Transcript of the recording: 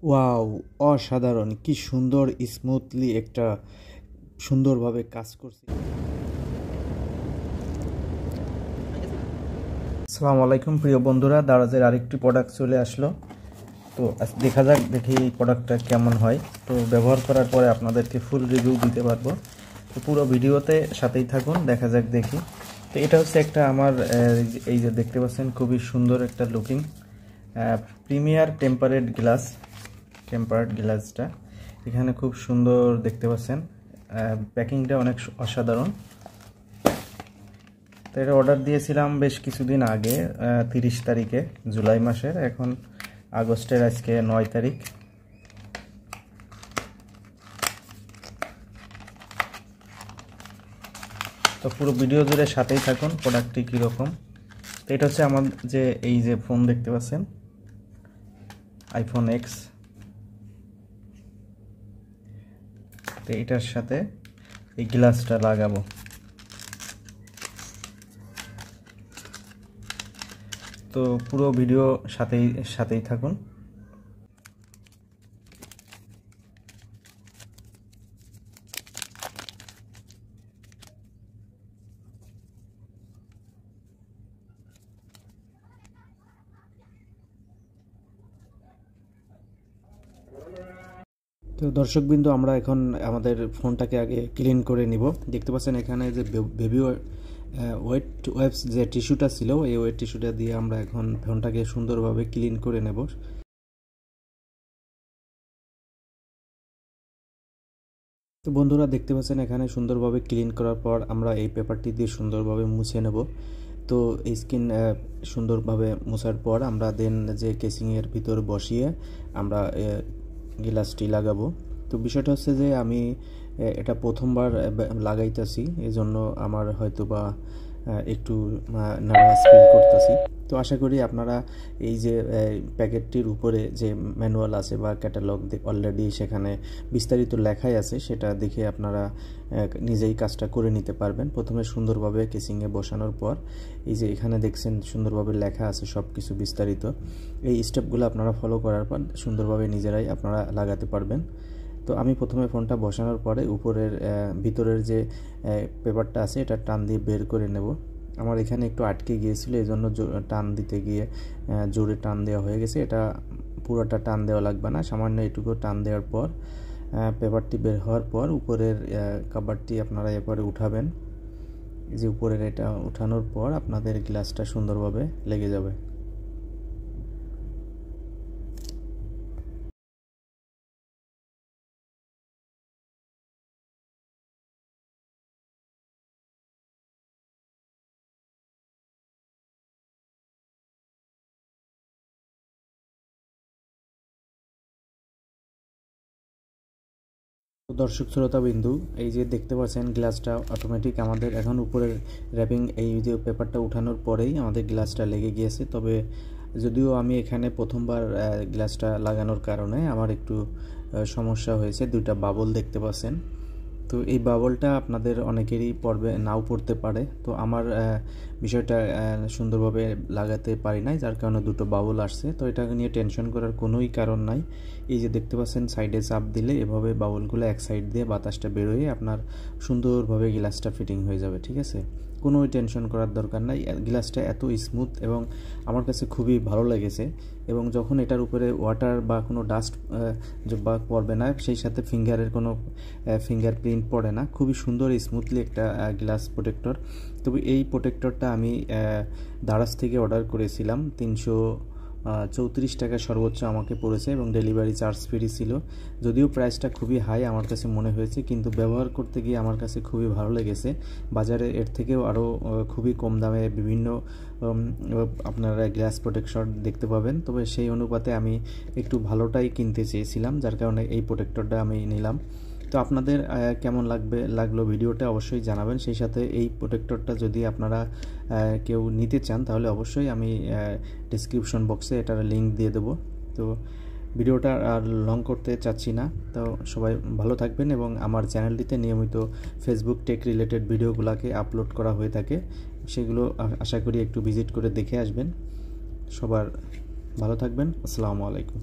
Wow! অসাধারণ! কি সুন্দর স্মুথলি একটা সুন্দরভাবে কাজ করছে। আসসালামু আলাইকুম প্রিয় বন্ধুরা, দারাজের আরেকটি প্রোডাক্ট চলে আসলো। তো দেখা যাক দেখি এই প্রোডাক্টটা কেমন হয়। তো ব্যবহার করার পরে আপনাদেরকে ফুল রিভিউ দিতে পারবো। তো পুরো ভিডিওতে সাথেই থাকুন, দেখা যাক দেখি। তো এটা হচ্ছে একটা আমার এই যে দেখতে পাচ্ছেন খুবই সুন্দর একটা লুকিং প্রিমিয়ার টেম্পারেড গ্লাসটা এখানে খুব সুন্দর দেখতে পাচ্ছেন। প্যাকিংটা অনেক অসাধারণ। তো এটা অর্ডার দিয়েছিলাম বেশ কিছুদিন আগে, 30 তারিখে জুলাই মাসের, এখন আগস্টের আজকে 9 তারিখ। তো পুরো ভিডিও জুড়ে সাথেই থাকুন প্রোডাক্টটি কীরকম। তো এটা হচ্ছে আমার যে এই যে ফোন দেখতে পাচ্ছেন, আইফোন এক্স। তো এটার সাথে এই গ্লাসটা লাগাবো। তো পুরো ভিডিও সাথেই থাকুন। তো দর্শকবৃন্দ, আমরা এখন আমাদের ফোনটাকে আগে ক্লিন করে নিব। দেখতে পাচ্ছেন এখানে যে বেবি ওয়েট ওয়েপস যে টিস্যুটা ছিল, এই ওয়েট টিস্যুটা দিয়ে আমরা এখন ফোনটাকে সুন্দরভাবে ক্লিন করে নেব। তো বন্ধুরা দেখতে পাচ্ছেন এখানে সুন্দরভাবে ক্লিন করার পর আমরা এই পেপারটি দিয়ে সুন্দরভাবে মুছে নেব। তো এই স্কিন সুন্দরভাবে মোছার পর আমরা দেন যে কেসিংয়ের ভিতর বসিয়ে আমরা গ্লাসটি লাগাবো। তো বিষয়টা হচ্ছে যে আমি এটা প্রথমবার লাগাইতেছি, এই জন্য আমার হয়তো বা একটু নার্ভাস ফিল করতেছি। তো আশা করি আপনারা এই যে প্যাকেটটির উপরে যে ম্যানুয়াল আছে বা ক্যাটালগ অলরেডি সেখানে বিস্তারিত লেখাই আছে, সেটা দেখে আপনারা নিজেই কাজটা করে নিতে পারবেন। প্রথমে সুন্দরভাবে কেসিংয়ে বসানোর পর এই যে এখানে দেখছেন সুন্দরভাবে লেখা আছে সব কিছু বিস্তারিত। এই স্টেপগুলো আপনারা ফলো করার পর সুন্দরভাবে নিজেরাই আপনারা লাগাতে পারবেন। তো আমি প্রথমে ফোনটা বসানোর পরে উপরের ভিতরের যে পেপারটা আছে এটা টান দিয়ে বের করে নেব। আমার এখানে একটু আটকে গিয়েছিল, এই জন্য টান দিতে গিয়ে জোরে টান দেওয়া হয়ে গেছে। এটা পুরোটা টান দেওয়া লাগবে না, সামান্য এটুকু টান দেওয়ার পর পেপারটি বের হওয়ার পর উপরের কভারটি আপনারা এরপরে উঠাবেন। এই যে উপরের এটা উঠানোর পর আপনাদের গ্লাসটা সুন্দরভাবে লেগে যাবে। তো দর্শক শ্রোতাবিন্দু, এই যে দেখতে পাচ্ছেন গ্লাসটা অটোমেটিক আমাদের এখন উপরের র্যাপিং এই যে পেপারটা উঠানোর পরেই আমাদের গ্লাসটা লেগে গিয়েছে। তবে যদিও আমি এখানে প্রথমবার গ্লাসটা লাগানোর কারণে আমার একটু সমস্যা হয়েছে, দুইটা বাবল দেখতে পাচ্ছেন। তো এই বাবলটা আপনাদের অনেকেরই নাও পড়তে পারে। তো আমার বিষয়টা সুন্দরভাবে লাগাতে পারি নাই, যার কারণে দুটো বাবল আসছে। তো এটা নিয়ে টেনশন করার কোনোই কারণ নাই। এই যে দেখতে পাচ্ছেন সাইডে চাপ দিলে এভাবে বাবলগুলো এক সাইড দিয়ে বাতাসটা বেরোয় আপনার সুন্দরভাবে গ্লাসটা ফিটিং হয়ে যাবে। ঠিক আছে, কোনো টেনশন করার দরকার নাই। গ্লাসটা এত স্মুথ এবং আমার কাছে খুবই ভালো লেগেছে। এবং যখন এটার উপরে ওয়াটার বা কোনো ডাস্ট বা পড়বে না, সেই সাথে ফিঙ্গারের কোনো ফিঙ্গারপ্রিন্ট পড়ে না, খুবই সুন্দর স্মুথলি একটা গ্লাস প্রোটেক্টর। তবে এই প্রোটেক্টরটা আমি দারাজ থেকে অর্ডার করেছিলাম, 334 টাকা সর্বোচ্চ আমাকে পড়েছে এবং ডেলিভারি চার্জ ফ্রি ছিল। যদিও প্রাইসটা খুবই হাই আমার কাছে মনে হয়েছে, কিন্তু ব্যবহার করতে গিয়ে আমার কাছে খুবই ভালো লেগেছে। বাজারে এর থেকেও আরও খুবই কম দামে বিভিন্ন আপনারা গ্লাস প্রোটেকশন দেখতে পাবেন। তবে সেই অনুপাতে আমি একটু ভালোটাই কিনতে চেয়েছিলাম, যার কারণে এই প্রোটেক্টরটা আমি নিলাম। তো আপনাদের কেমন লাগলো ভিডিওটা অবশ্যই জানাবেন। সেই সাথে এই প্রোটেক্টরটা যদি আপনারা কেউ নিতে চান তাহলে অবশ্যই আমি ডেসক্রিপশন বক্সে এটার লিঙ্ক দিয়ে দেবো। তো ভিডিওটা আর লং করতে চাচ্ছি না। তো সবাই ভালো থাকবেন এবং আমার চ্যানেলটিতে নিয়মিত ফেসবুক টেক রিলেটেড ভিডিওগুলোকে আপলোড করা হয়ে থাকে, সেগুলো আশা করি একটু ভিজিট করে দেখে আসবেন। সবার ভালো থাকবেন। আসসালামু আলাইকুম।